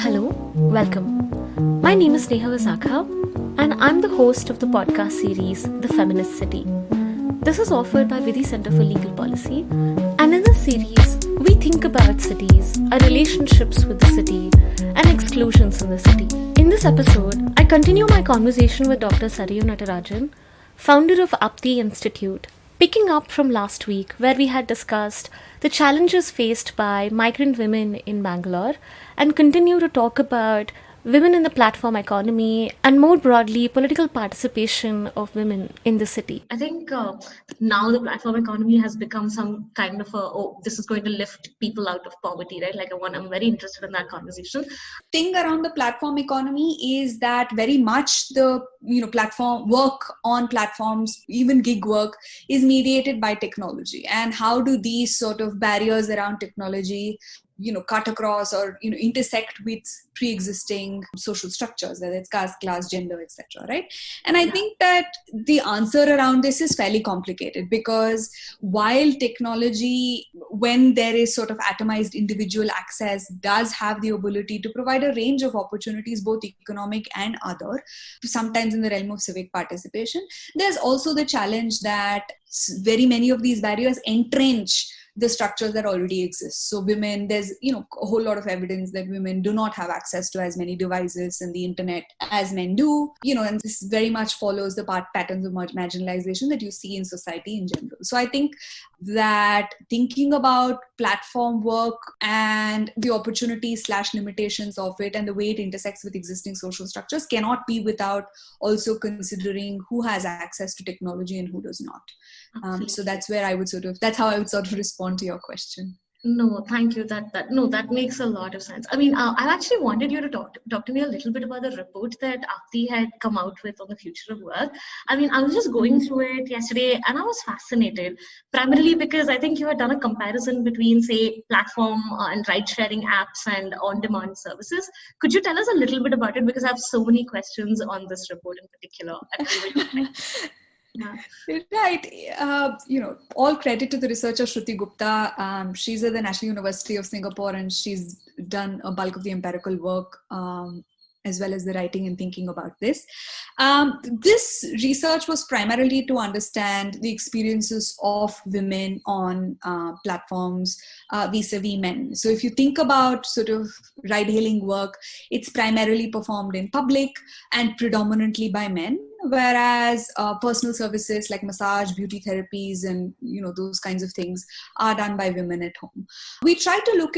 Hello, welcome. My name is Sneha Visakha, and I'm the host of the podcast series, The Feminist City. This is offered by Vidhi Center for Legal Policy, and in this series, we think about cities, our relationships with the city, and exclusions in the city. In this episode, I continue my conversation with Dr. Sarayu Natarajan, founder of Aapti Institute, picking up from last week where we had discussed the challenges faced by migrant women in Bangalore and continue to talk about women in the platform economy and more broadly political participation of women in the city. I think now the platform economy has become some kind of this is going to lift people out of poverty, right? I'm very interested in that conversation. Thing around the platform economy is that very much the platform work on platforms, even gig work, is mediated by technology. And how do these sort of barriers around technology cut across or intersect with pre-existing social structures, whether it's caste, class, gender, etc., right? And I think that the answer around this is fairly complicated, because while technology, when there is sort of atomized individual access, does have the ability to provide a range of opportunities, both economic and other, sometimes in the realm of civic participation, there's also the challenge that very many of these barriers entrench the structures that already exist. So women, there's a whole lot of evidence that women do not have access to as many devices and the internet as men do, and this very much follows the patterns of marginalization that you see in society in general. So I think that thinking about platform work and the opportunities / limitations of it and the way it intersects with existing social structures cannot be without also considering who has access to technology and who does not. So that's where that's how I would sort of respond to your question. No, thank you. That makes a lot of sense. I mean, I actually wanted you to talk to me a little bit about the report that Aapti had come out with on the future of work. I mean, I was just going through it yesterday and I was fascinated, primarily because I think you had done a comparison between, say, platform and ride-sharing apps and on-demand services. Could you tell us a little bit about it? Because I have so many questions on this report in particular. Right. All credit to the researcher Shruti Gupta. She's at the National University of Singapore, and she's done a bulk of the empirical work as well as the writing and thinking about this. This research was primarily to understand the experiences of women on platforms vis-a-vis men. So if you think about sort of ride-hailing work, it's primarily performed in public and predominantly by men, whereas personal services like massage, beauty therapies, and those kinds of things are done by women at home. We tried to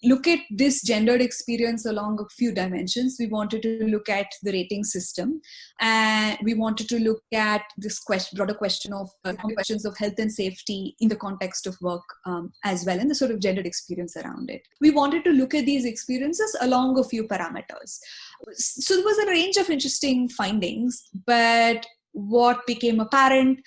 look at this gendered experience along a few dimensions. We wanted to look at the rating system, and we wanted to look at this broader question of questions of health and safety in the context of work as well, and the sort of gendered experience around it. We wanted to look at these experiences along a few parameters. So there was a range of interesting findings, but what became apparent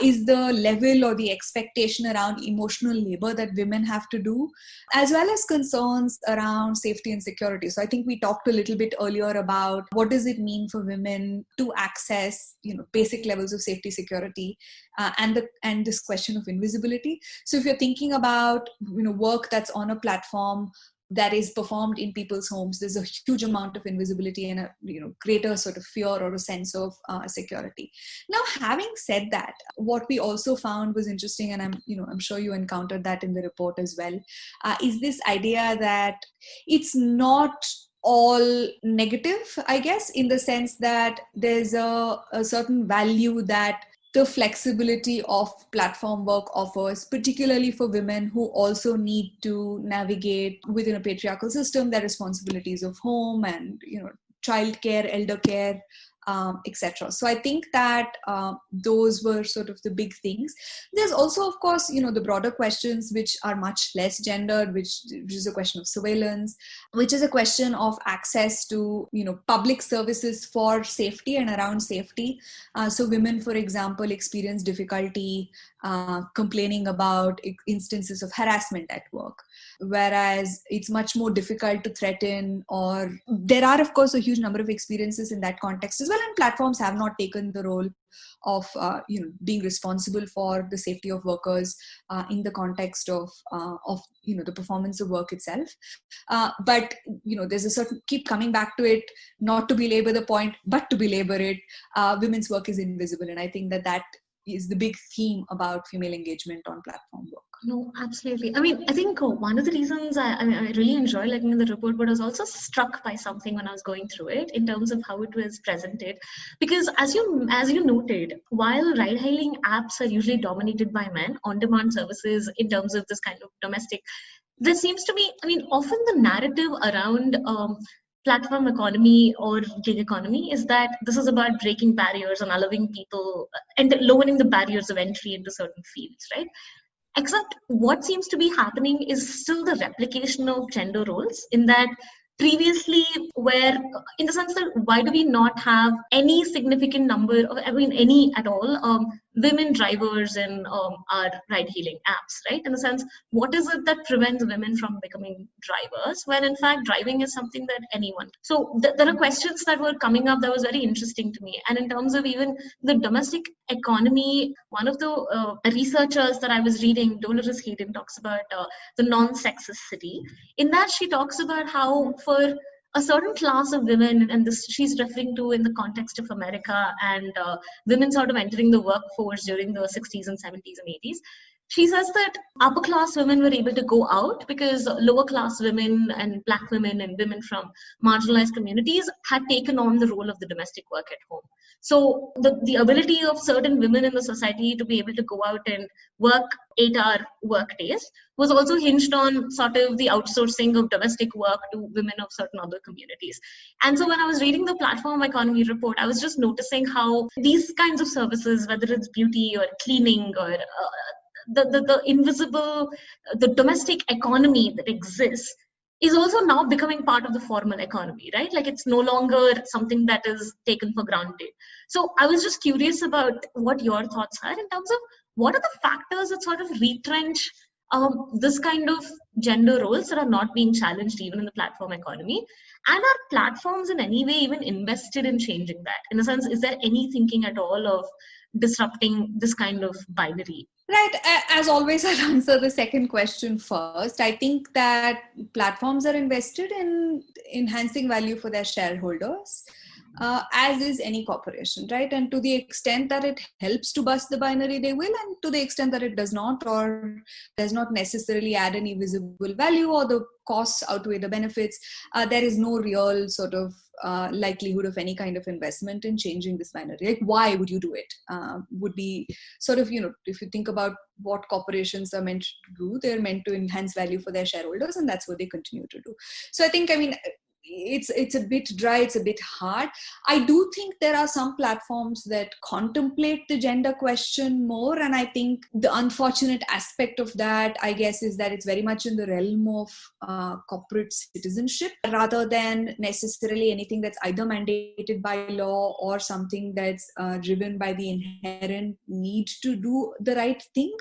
is the level or the expectation around emotional labor that women have to do, as well as concerns around safety and security. So I think we talked a little bit earlier about what does it mean for women to access, basic levels of safety, security, and this question of invisibility. So if you're thinking about, work that's on a platform that is performed in people's homes, there's a huge amount of invisibility and a greater sort of fear or a sense of security. Now, having said that, what we also found was interesting, and I'm sure you encountered that in the report as well, is this idea that it's not all negative, I guess, in the sense that there's a certain value that the flexibility of platform work offers, particularly for women who also need to navigate within a patriarchal system their responsibilities of home and childcare, elder care, etc. So I think that those were sort of the big things. There's also, of course, the broader questions which are much less gendered, which is a question of surveillance, which is a question of access to, public services for safety and around safety. So women, for example, experience difficulty complaining about instances of harassment at work, whereas it's much more difficult to threaten, or there are, of course, a huge number of experiences in that context as well. well, and platforms have not taken the role of being responsible for the safety of workers in the context of the performance of work itself. But there's a certain, keep coming back to it, not to belabor the point, but to belabor it. Women's work is invisible, and I think that is the big theme about female engagement on platform work. No, absolutely. I mean, I think one of the reasons I really enjoy looking at the report, but I was also struck by something when I was going through it in terms of how it was presented. Because as you noted, while ride-hailing apps are usually dominated by men, on-demand services in terms of this kind of domestic, there seems to be, I mean, often the narrative around platform economy or gig economy is that this is about breaking barriers and allowing people and lowering the barriers of entry into certain fields, right? Except what seems to be happening is still the replication of gender roles, in that previously, where in the sense that why do we not have any significant number of, I mean, any at all, women drivers in our ride hailing apps, right? In the sense, what is it that prevents women from becoming drivers when in fact driving is something that anyone? So there are questions that were coming up that was very interesting to me. And in terms of even the domestic economy, one of the researchers that I was reading, Dolores Hayden, talks about the non-sexist city. In that, she talks about how for a certain class of women, and this she's referring to in the context of America and women sort of entering the workforce during the 60s and 70s and 80s. She says that upper class women were able to go out because lower class women and black women and women from marginalized communities had taken on the role of the domestic work at home. So the ability of certain women in the society to be able to go out and work 8-hour work days was also hinged on sort of the outsourcing of domestic work to women of certain other communities. And so when I was reading the platform economy report, I was just noticing how these kinds of services, whether it's beauty or cleaning or the invisible, the domestic economy that exists is also now becoming part of the formal economy, right? Like it's no longer something that is taken for granted. So I was just curious about what your thoughts are in terms of what are the factors that sort of retrench this kind of gender roles that are not being challenged even in the platform economy? And are platforms in any way even invested in changing that? In a sense, is there any thinking at all of disrupting this kind of binary? Right. As always, I'll answer the second question first. I think that platforms are invested in enhancing value for their shareholders, as is any corporation, right? And to the extent that it helps to bust the binary, they will, and to the extent that it does not or does not necessarily add any visible value or the costs outweigh the benefits, there is no real sort of likelihood of any kind of investment in changing this binary. Like, why would you do it? Would be sort of, if you think about what corporations are meant to do, they're meant to enhance value for their shareholders, and that's what they continue to do. So I think, it's a bit dry, it's a bit hard. I do think there are some platforms that contemplate the gender question more, and I think the unfortunate aspect of that, I guess, is that it's very much in the realm of corporate citizenship rather than necessarily anything that's either mandated by law or something that's driven by the inherent need to do the right thing.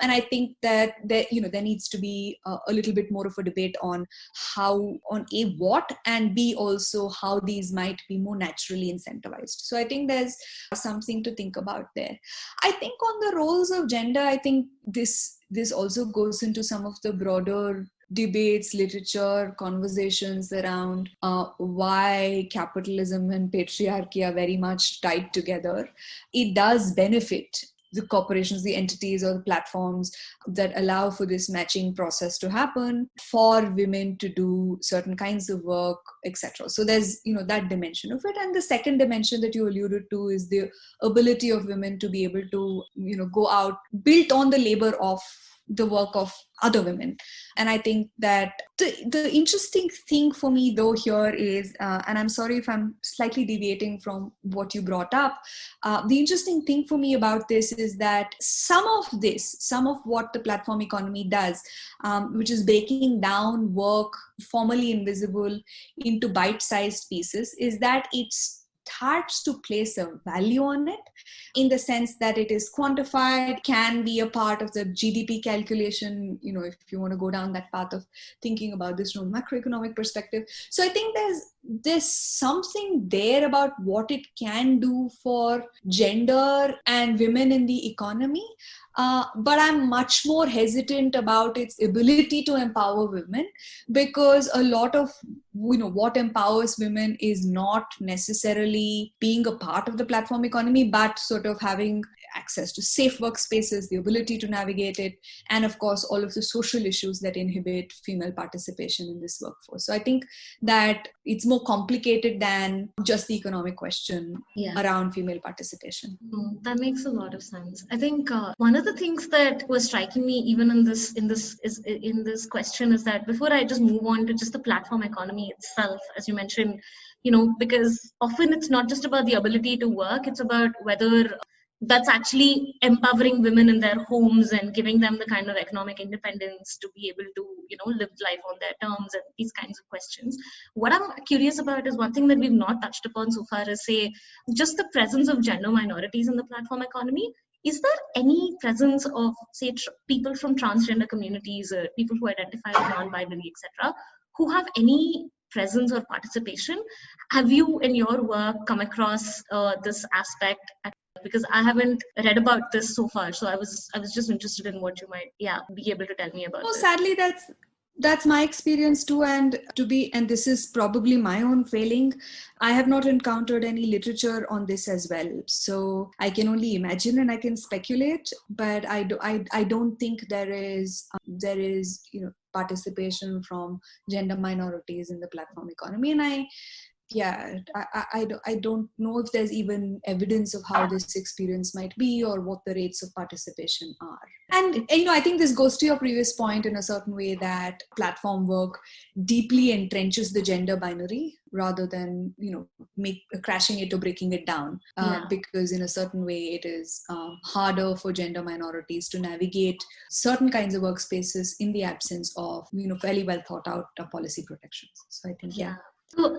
And I think that there needs to be a little bit more of a debate on how, on A, what, and B, also how these might be more naturally incentivized. So I think there's something to think about there. I think on the roles of gender, I think this also goes into some of the broader debates, literature, conversations around why capitalism and patriarchy are very much tied together. It does benefit the corporations, the entities or the platforms that allow for this matching process to happen, for women to do certain kinds of work, etc. So there's, that dimension of it. And the second dimension that you alluded to is the ability of women to be able to, go out, built on the labor of the work of other women. And I think that the interesting thing for me though here is, and I'm sorry if I'm slightly deviating from what you brought up, the interesting thing for me about this is that some of what the platform economy does, which is breaking down work formerly invisible into bite-sized pieces, is that it's starts to place a value on it, in the sense that it is quantified, can be a part of the GDP calculation, if you want to go down that path of thinking about this from a macroeconomic perspective. So I think there's something there about what it can do for gender and women in the economy. But I'm much more hesitant about its ability to empower women, because a lot of what empowers women is not necessarily being a part of the platform economy, but sort of having access to safe workspaces, the ability to navigate it, and of course all of the social issues that inhibit female participation in this workforce. So I think that it's more complicated than just the economic question around female participation. That makes a lot of sense. I think one of the things that was striking me even in this question is that before I just move on to just the platform economy itself, as you mentioned, because often it's not just about the ability to work, it's about whether that's actually empowering women in their homes and giving them the kind of economic independence to be able to, live life on their terms and these kinds of questions. What I'm curious about is one thing that we've not touched upon so far is, say, just the presence of gender minorities in the platform economy. Is there any presence of, say, people from transgender communities or people who identify as non-binary, etc., who have any presence or participation? Have you, in your work, come across this aspect? Because I haven't read about this so far, so I was just interested in what you might be able to tell me about. This. Sadly, that's my experience too, and this is probably my own failing. I have not encountered any literature on this as well, so I can only imagine and I can speculate, but I don't think there is participation from gender minorities in the platform economy, and I don't know if there's even evidence of how this experience might be or what the rates of participation are. And I think this goes to your previous point in a certain way, that platform work deeply entrenches the gender binary rather than crashing it or breaking it down, because in a certain way it is harder for gender minorities to navigate certain kinds of workspaces in the absence of fairly well thought out policy protections. So I think So the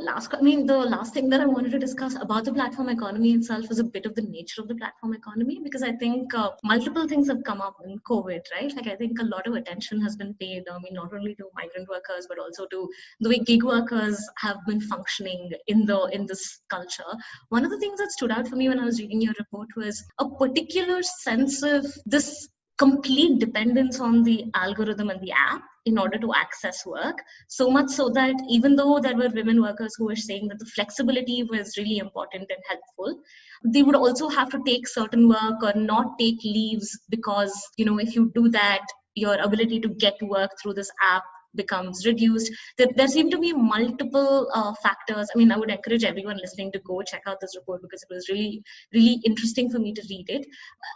last thing that I wanted to discuss about the platform economy itself is a bit of the nature of the platform economy, because I think multiple things have come up in COVID, right? Like I think a lot of attention has been paid, not only to migrant workers, but also to the way gig workers have been functioning in this culture. One of the things that stood out for me when I was reading your report was a particular sense of this complete dependence on the algorithm and the app in order to access work, so much so that even though there were women workers who were saying that the flexibility was really important and helpful, they would also have to take certain work or not take leaves, because if you do that, your ability to get work through this app becomes reduced. There seem to be multiple factors. I would encourage everyone listening to go check out this report, because it was really, really interesting for me to read it.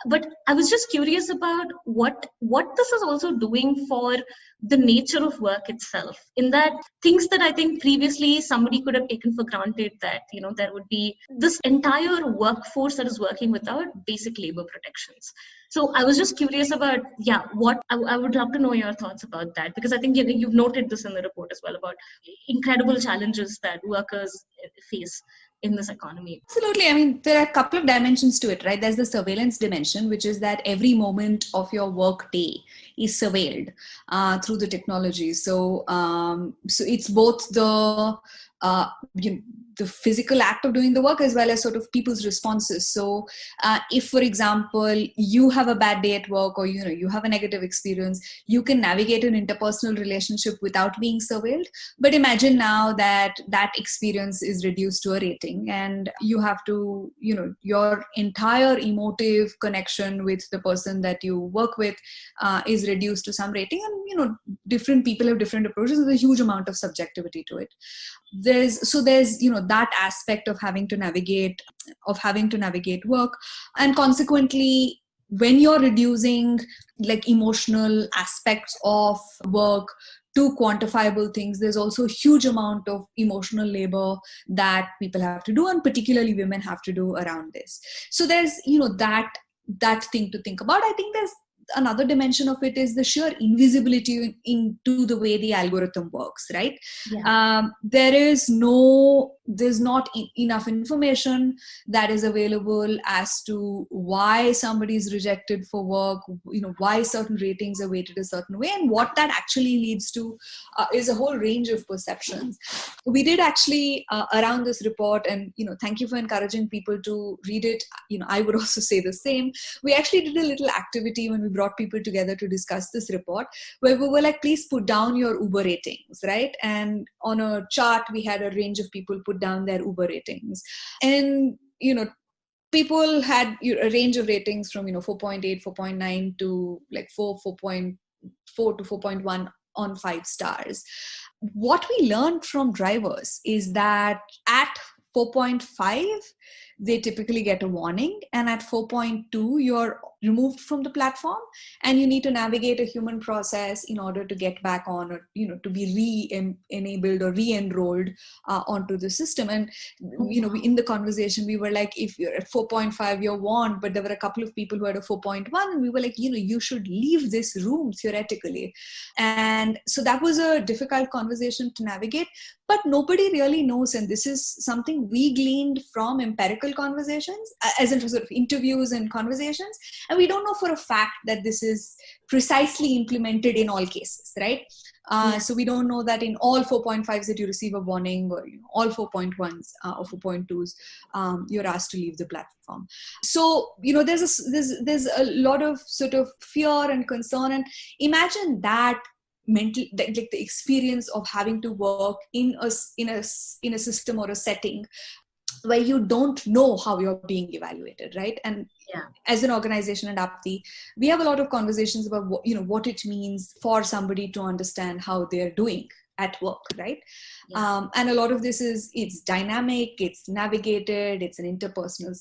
But I was just curious about what this is also doing for the nature of work itself, in that things that I think previously somebody could have taken for granted, that there would be this entire workforce that is working without basic labor protections. So I was just curious about what I would love to know your thoughts about that, because I think you've noted this in the report as well, about incredible challenges that workers face in this economy. Absolutely. There are a couple of dimensions to it, right? There's the surveillance dimension, which is that every moment of your work day is surveilled through the technology. So it's both the physical act of doing the work as well as sort of people's responses. So if, for example, you have a bad day at work, or you have a negative experience, you can navigate an interpersonal relationship without being surveilled. But imagine now that experience is reduced to a rating, and you have to, your entire emotive connection with the person that you work with is reduced to some rating, and different people have different approaches. There's a huge amount of subjectivity to it. There's that aspect of having to navigate work, and consequently, when you're reducing like emotional aspects of work to quantifiable things, there's also a huge amount of emotional labor that people have to do, and particularly women have to do around this. So there's that thing to think about. I think there's another dimension of it is the sheer invisibility into the way the algorithm works, right? There is no there's not enough information that is available as to why somebody is rejected for work, why certain ratings are weighted a certain way, and what that actually leads to is a whole range of perceptions. We did actually around this report, and thank you for encouraging people to read it. I would also say the same. We actually did a little activity when we brought people together to discuss this report, where we were like, please put down your Uber ratings, right? And on a chart we had a range of people put down their Uber ratings, and people had a range of ratings from 4.8, 4.9 to like 4.4 to 4.1 on 5 stars. What we learned from drivers is that at 4.5 they typically get a warning, and at 4.2 you're removed from the platform and you need to navigate a human process in order to get back on, or to be re-enabled or re-enrolled onto the system. And in the conversation we were like, if you're at 4.5 you're warned, but there were a couple of people who had a 4.1, and we were like, you should leave this room theoretically. And so that was a difficult conversation to navigate, but nobody really knows, and this is something we gleaned from empirical conversations, as in sort of interviews and conversations, and we don't know for a fact that this is precisely implemented in all cases, right? So we don't know that in all 4.5s that you receive a warning, or all 4.1s or 4.2s you're asked to leave the platform. So there's a lot of sort of fear and concern, and imagine that mental, like the experience of having to work in a system or a setting where you don't know how you're being evaluated, right? And as an organization at Aapti, we have a lot of conversations about what it means for somebody to understand how they're doing at work, right? And a lot of this it's dynamic, it's navigated, it's an interpersonal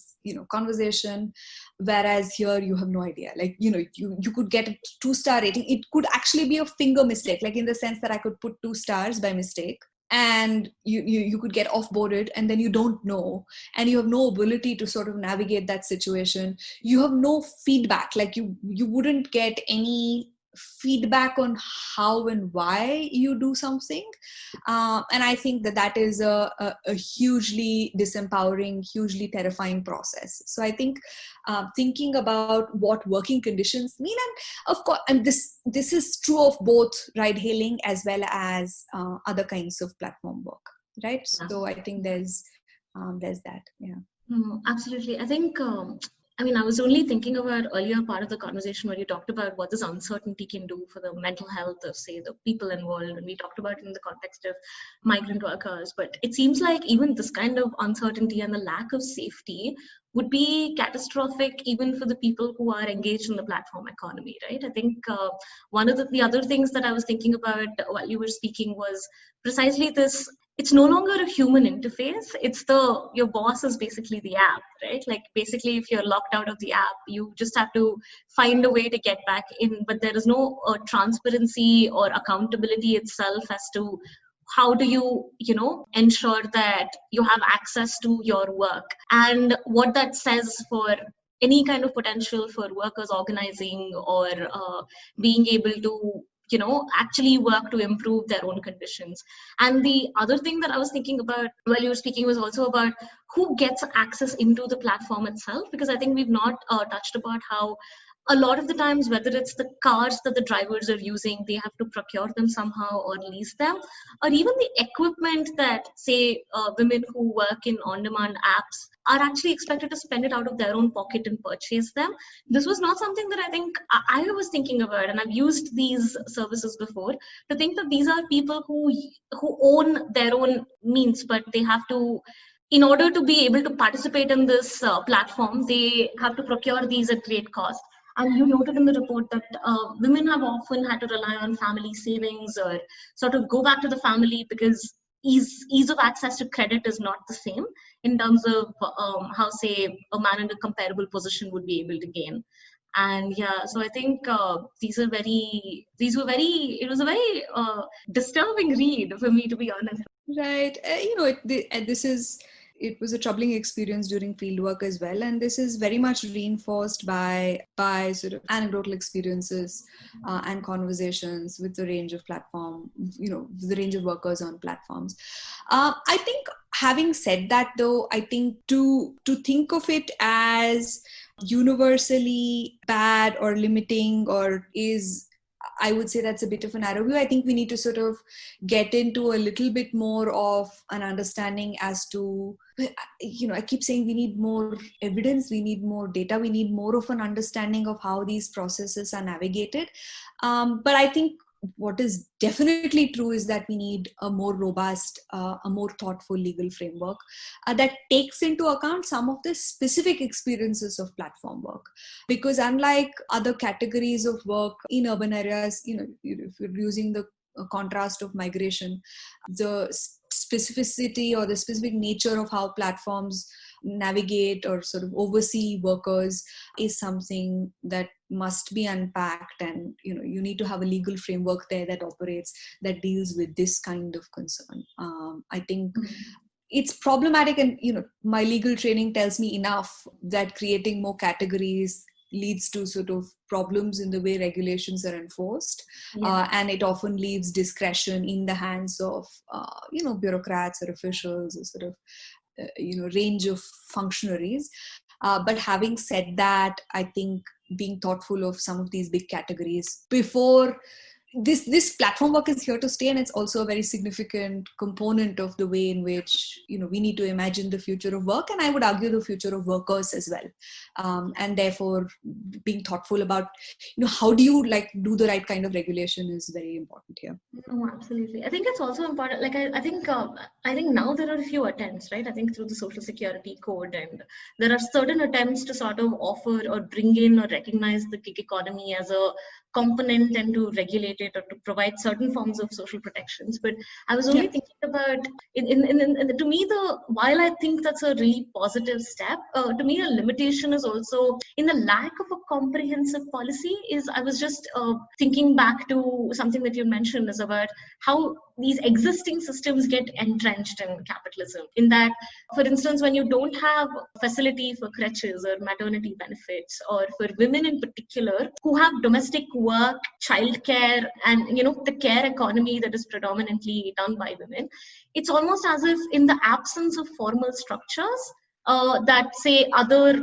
conversation, whereas here you have no idea. Like you could get a 2-star rating. It could actually be a finger mistake, like in the sense that I could put 2 stars by mistake, and you could get offboarded, and then you don't know, and you have no ability to sort of navigate that situation. You have no feedback, like you wouldn't get any feedback on how and why you do something, and I think that is a hugely disempowering, hugely terrifying process. So I think thinking about what working conditions mean, and of course, and this is true of both ride hailing as well as other kinds of platform work, right? So I think there's that. Absolutely. I think I was only thinking about earlier part of the conversation where you talked about what this uncertainty can do for the mental health of, say, the people involved, and we talked about it in the context of migrant workers. But it seems like even this kind of uncertainty and the lack of safety would be catastrophic even for the people who are engaged in the platform economy, right? I think one of the other things that I was thinking about while you were speaking was precisely this. It's no longer a human interface. It's your boss is basically the app, right? Like basically if you're locked out of the app, you just have to find a way to get back in, but there is no transparency or accountability itself as to how do you ensure that you have access to your work, and what that says for any kind of potential for workers organizing or being able to actually work to improve their own conditions. And the other thing that I was thinking about while you were speaking was also about who gets access into the platform itself, because I think we've not touched about how a lot of the times, whether it's the cars that the drivers are using, they have to procure them somehow or lease them, or even the equipment that, say, women who work in on-demand apps are actually expected to spend it out of their own pocket and purchase them. This was not something that I think I was thinking about, and I've used these services before, to think that these are people who own their own means, but they have to, in order to be able to participate in this platform, they have to procure these at great cost. And you noted in the report that women have often had to rely on family savings or sort of go back to the family because ease of access to credit is not the same in terms of how, say, a man in a comparable position would be able to gain. And so I think it was a very disturbing read for me, to be honest. Right. It was a troubling experience during fieldwork as well, and this is very much reinforced by sort of anecdotal experiences and conversations with the range of the range of workers on platforms. I think Having said that, though, I think to think of it as universally bad or limiting or is, I would say that's a bit of a narrow view. I think we need to sort of get into a little bit more of an understanding as to, I keep saying we need more evidence, we need more data, we need more of an understanding of how these processes are navigated. But I think what is definitely true is that we need a more robust, a more thoughtful legal framework that takes into account some of the specific experiences of platform work. Because unlike other categories of work in urban areas, if you're using the contrast of migration, the specificity or the specific nature of how platforms navigate or sort of oversee workers is something that must be unpacked, and you need to have a legal framework there that operates, that deals with this kind of concern. I think it's problematic, and my legal training tells me enough that creating more categories leads to sort of problems in the way regulations are enforced. And it often leaves discretion in the hands of bureaucrats or officials or sort of range of functionaries. But having said that, I think being thoughtful of some of these big categories before this platform work is here to stay, and it's also a very significant component of the way in which we need to imagine the future of work, and I would argue the future of workers as well. And therefore, being thoughtful about how do you do the right kind of regulation is very important here. No, absolutely. I think it's also important. Like I think now there are a few attempts, right? I think through the Social Security Code, and there are certain attempts to sort of offer or bring in or recognize the gig economy as a component and to regulate it or to provide certain forms of social protections. But I was only thinking about, to me, while I think that's a really positive step, to me a limitation is also in the lack of a comprehensive policy. I was just thinking back to something that you mentioned is about how these existing systems get entrenched in capitalism. In that, for instance, when you don't have facility for crutches or maternity benefits, or for women in particular who have domestic work, childcare, and the care economy that is predominantly done by women, it's almost as if in the absence of formal structures that say other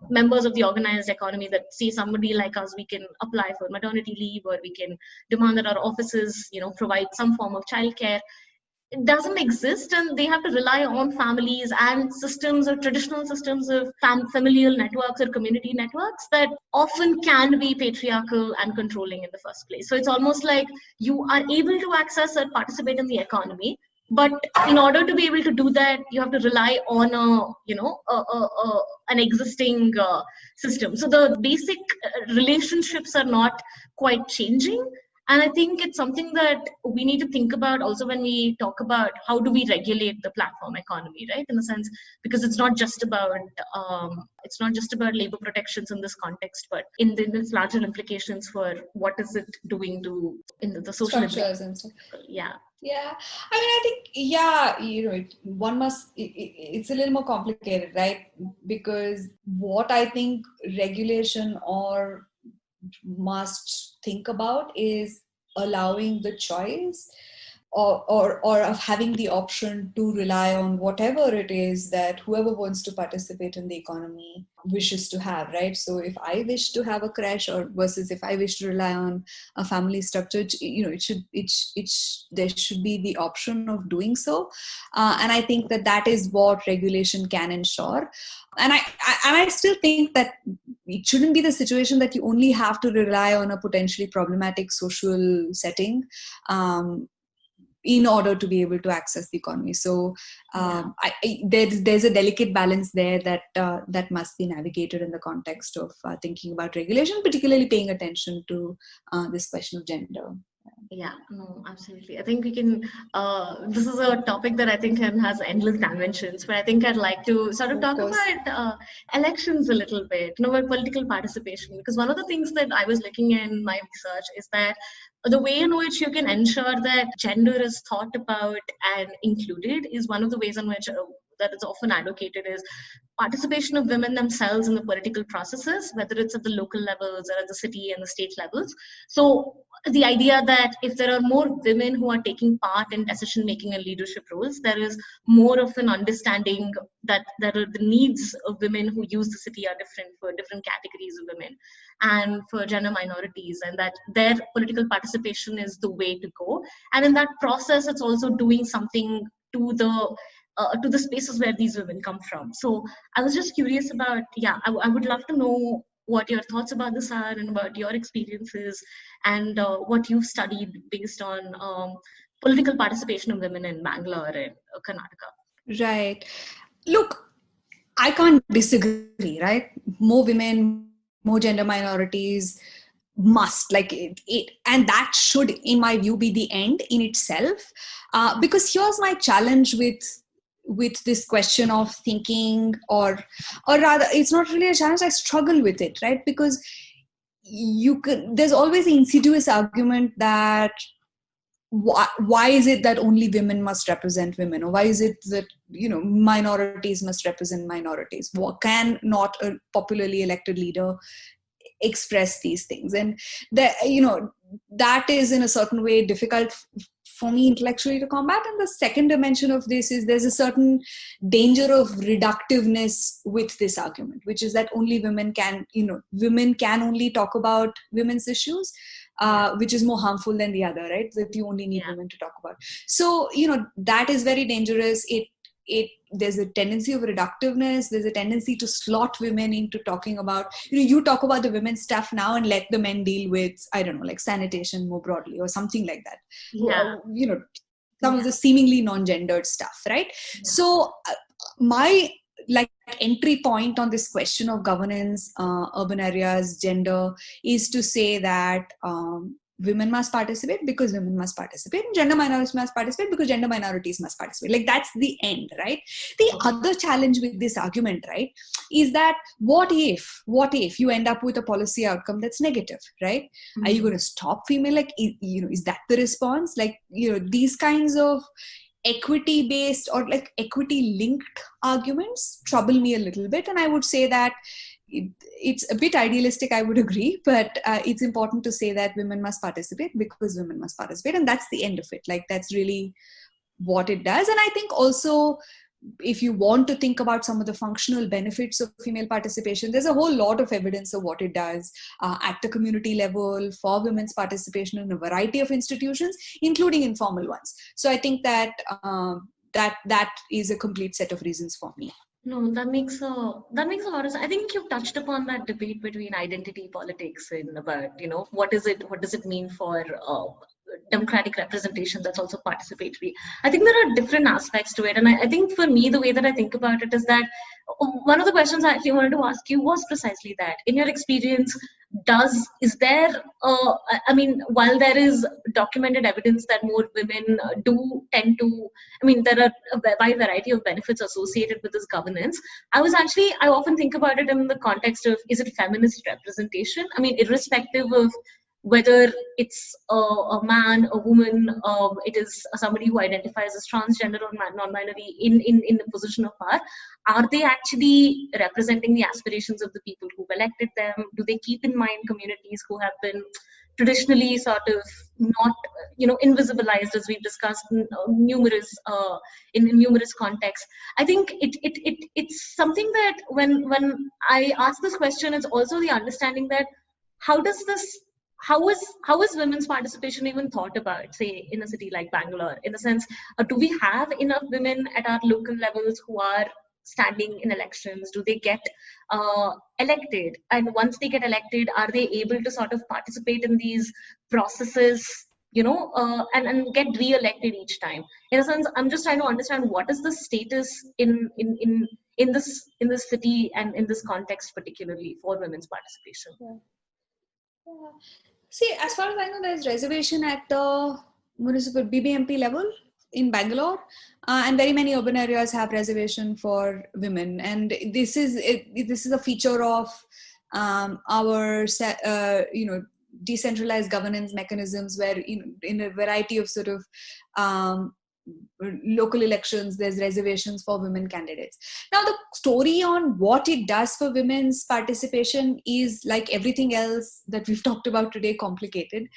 members of the organized economy, that say somebody like us, we can apply for maternity leave, or we can demand that our offices provide some form of childcare. It doesn't exist, and they have to rely on families and systems or traditional systems of familial networks or community networks that often can be patriarchal and controlling in the first place. So it's almost like you are able to access or participate in the economy, but in order to be able to do that, you have to rely on an existing system. So the basic relationships are not quite changing. And I think it's something that we need to think about also when we talk about how do we regulate the platform economy, right? In the sense, because it's not just about labor protections in this context, but in its larger implications for what is it doing to in the social structures and stuff. Yeah. I mean, I think, it's a little more complicated, right? Because what I think regulation or must think about is allowing the choice or of having the option to rely on whatever it is that whoever wants to participate in the economy wishes to have, right? So if I wish to have a crash, or versus if I wish to rely on a family structure, there should be the option of doing so. And I think that is what regulation can ensure. And I still think that it shouldn't be the situation that you only have to rely on a potentially problematic social setting in order to be able to access the economy. So there's a delicate balance there that must be navigated in the context of thinking about regulation, particularly paying attention to this question of gender. Yeah, no, absolutely. I think we can, this is a topic that I think has endless dimensions, but I think I'd like to sort of talk about elections a little bit, about political participation, because one of the things that I was looking in my research is that the way in which you can ensure that gender is thought about and included is one of the ways in which that is often advocated is participation of women themselves in the political processes, whether it's at the local levels or at the city and the state levels. So the idea that if there are more women who are taking part in decision making and leadership roles, there is more of an understanding that there are the needs of women who use the city are different for different categories of women and for gender minorities, and that their political participation is the way to go. And in that process, it's also doing something to the spaces where these women come from. So I was just curious about, I would love to know what your thoughts about this are and about your experiences and what you've studied based on political participation of women in Bangalore and Karnataka. Right. Look, I can't disagree, right? More women, more gender minorities must, like it, and that should, in my view, be the end in itself. Because here's my challenge with this question of thinking, or rather, it's not really a challenge. I struggle with it, right? Because there's always the insidious argument that why is it that only women must represent women, or why is it that minorities must represent minorities? What can not a popularly elected leader express these things? And that is in a certain way difficult for me intellectually to combat. And the second dimension of this is there's a certain danger of reductiveness with this argument, which is that only women can only talk about women's issues, which is more harmful than the other, right? That you only need women to talk about. So, that is very dangerous. There's a tendency of reductiveness. There's a tendency to slot women into talking about, you talk about the women's stuff now and let the men deal with, I don't know, like sanitation more broadly or something like that. Some of the seemingly non-gendered stuff, right? So my entry point on this question of governance, urban areas, gender, is to say that women must participate because women must participate, and gender minorities must participate because gender minorities must participate. Like, that's the end, right? The other challenge with this argument, right, is that what if you end up with a policy outcome that's negative, right? Mm-hmm. Are you going to stop female? Is that the response? These kinds of equity-based or equity-linked arguments trouble me a little bit, and I would say that it's a bit idealistic, I would agree, but it's important to say that women must participate because women must participate, and that's the end of it. That's really what it does. And I think also, if you want to think about some of the functional benefits of female participation, there's a whole lot of evidence of what it does at the community level for women's participation in a variety of institutions, including informal ones. So I think that that is a complete set of reasons for me. No, that makes a lot of sense. I think you touched upon that debate between identity politics and about, what does it mean for democratic representation that's also participatory. I think there are different aspects to it, and I think for me, the way that I think about it is that one of the questions I actually wanted to ask you was precisely that. In your experience, is there while there is documented evidence that more women do tend to, there are a wide variety of benefits associated with this governance. I often think about it in the context of, is it feminist representation? Irrespective of whether it's a man, a woman, it is somebody who identifies as transgender or non-binary in the position of power, are they actually representing the aspirations of the people who've elected them? Do they keep in mind communities who have been traditionally sort of not, invisibilized, as we've discussed in numerous contexts? I think it's something that when I ask this question, it's also the understanding that how is women's participation even thought about, say, in a city like Bangalore? In the sense, do we have enough women at our local levels who are standing in elections? Do they get elected? And once they get elected, are they able to sort of participate in these processes, and get re-elected each time? In a sense, I'm just trying to understand what is the status in this city and in this context, particularly for women's participation. Yeah. See, as far as I know, there's reservation at the municipal BBMP level in Bangalore, and very many urban areas have reservation for women. And this is a feature of our decentralized governance mechanisms, where in a variety of sort of local elections, there's reservations for women candidates. Now, the story on what it does for women's participation is, like everything else that we've talked about today, complicated.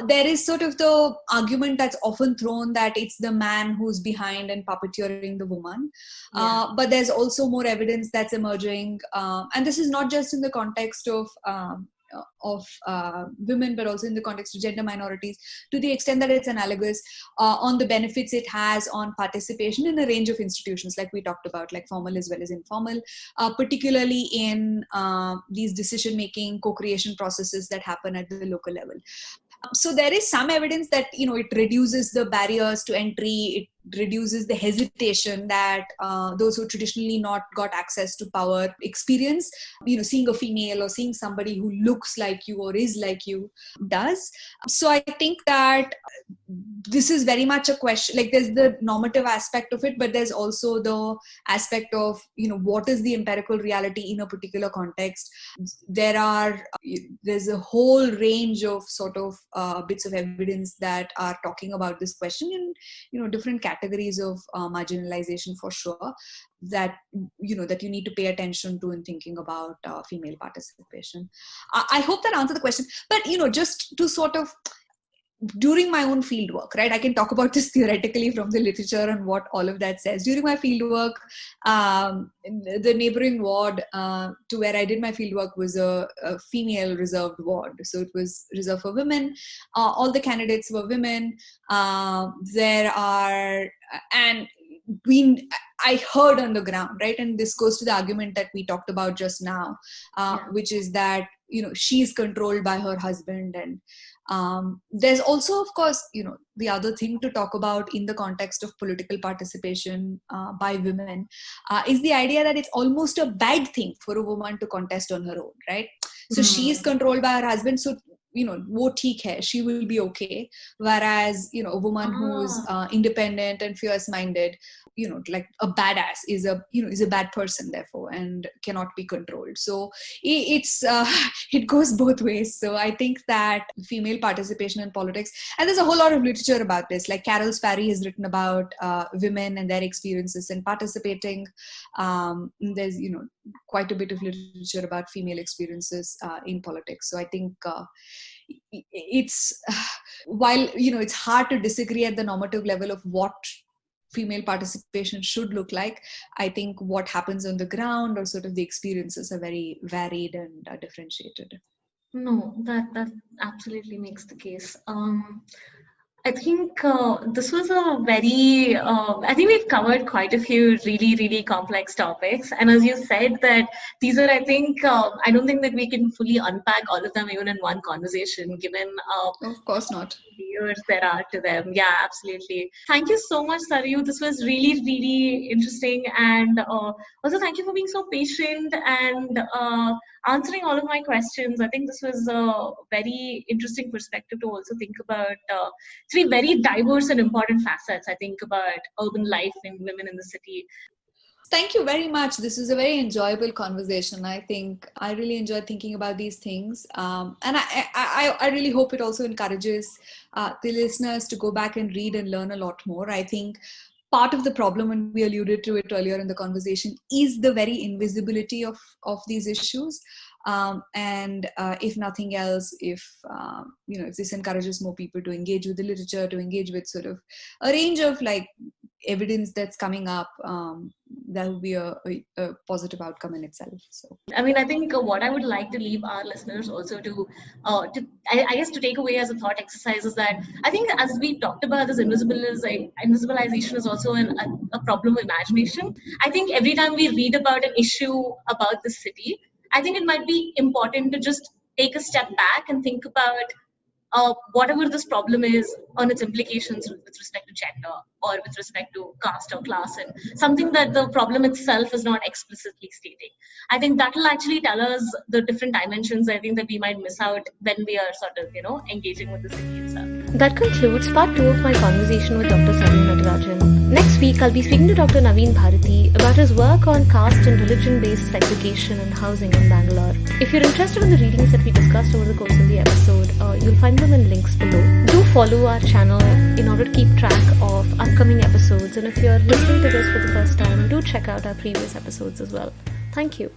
There is sort of the argument that's often thrown that it's the man who's behind and puppeteering the woman. But there's also more evidence that's emerging. And this is not just in the context of women, but also in the context of gender minorities, to the extent that it's analogous on the benefits it has on participation in a range of institutions, like we talked about, like formal as well as informal, particularly in these decision-making, co-creation processes that happen at the local level. So there is some evidence that, it reduces the barriers to entry, it reduces the hesitation that those who traditionally not got access to power experience, seeing a female or seeing somebody who looks like you or is like you does. So I think that this is very much a question, like there's the normative aspect of it, but there's also the aspect of, what is the empirical reality in a particular context. There's a whole range of sort of bits of evidence that are talking about this question in, different categories of marginalization, for sure, that that you need to pay attention to in thinking about female participation. I hope that answered the question, but just to sort of, during my own fieldwork, right? I can talk about this theoretically from the literature and what all of that says. During my fieldwork, the neighboring ward to where I did my fieldwork was a female reserved ward. So it was reserved for women. All the candidates were women. I heard on the ground, right? And this goes to the argument that we talked about just now, which is that, she's controlled by her husband. And there's also, of course, the other thing to talk about in the context of political participation by women is the idea that it's almost a bad thing for a woman to contest on her own, right? So she's controlled by her husband. So wo theek hai, she will be okay. Whereas, a woman who's independent and fierce-minded, like a badass is a bad person, therefore, and cannot be controlled. So it goes both ways. So I think that female participation in politics, and there's a whole lot of literature about this, like Carol Sparry has written about women and their experiences in participating. There's, quite a bit of literature about female experiences in politics. So I think it's while it's hard to disagree at the normative level of what female participation should look like, I think what happens on the ground or sort of the experiences are very varied and differentiated. No, that absolutely makes the case. I think this was a very, I think we've covered quite a few really, really complex topics. And as you said, that these are, I think, I don't think that we can fully unpack all of them even in one conversation, given of course not layers there are to them. Yeah, absolutely. Thank you so much, Sarayu. This was really, really interesting. And also thank you for being so patient and answering all of my questions. I think this was a very interesting perspective to also think about three very diverse and important facets, I think, about urban life and women in the city. Thank you very much. This was a very enjoyable conversation. I think I really enjoyed thinking about these things. And I really hope it also encourages the listeners to go back and read and learn a lot more. I think part of the problem, and we alluded to it earlier in the conversation, is the very invisibility of these issues. And if nothing else, if this encourages more people to engage with the literature, to engage with sort of a range of like evidence that's coming up, that will be a positive outcome in itself. So, I mean, I think what I would like to leave our listeners also to I guess to take away as a thought exercise is that I think as we talked about, this invisibilization is also a problem of imagination. I think every time we read about an issue about the city, I think it might be important to just take a step back and think about whatever this problem is on its implications with respect to gender or with respect to caste or class, and something that the problem itself is not explicitly stating. I think that will actually tell us the different dimensions, I think, that we might miss out when we are sort of, engaging with the city itself. That concludes part 2 of my conversation with Dr. Sarayu Natarajan. Next week, I'll be speaking to Dr. Naveen Bharati about his work on caste and religion-based segregation and housing in Bangalore. If you're interested in the readings that we discussed over the course of the episode, you'll find them in links below. Do follow our channel in order to keep track of upcoming episodes. And if you're listening to this for the first time, do check out our previous episodes as well. Thank you.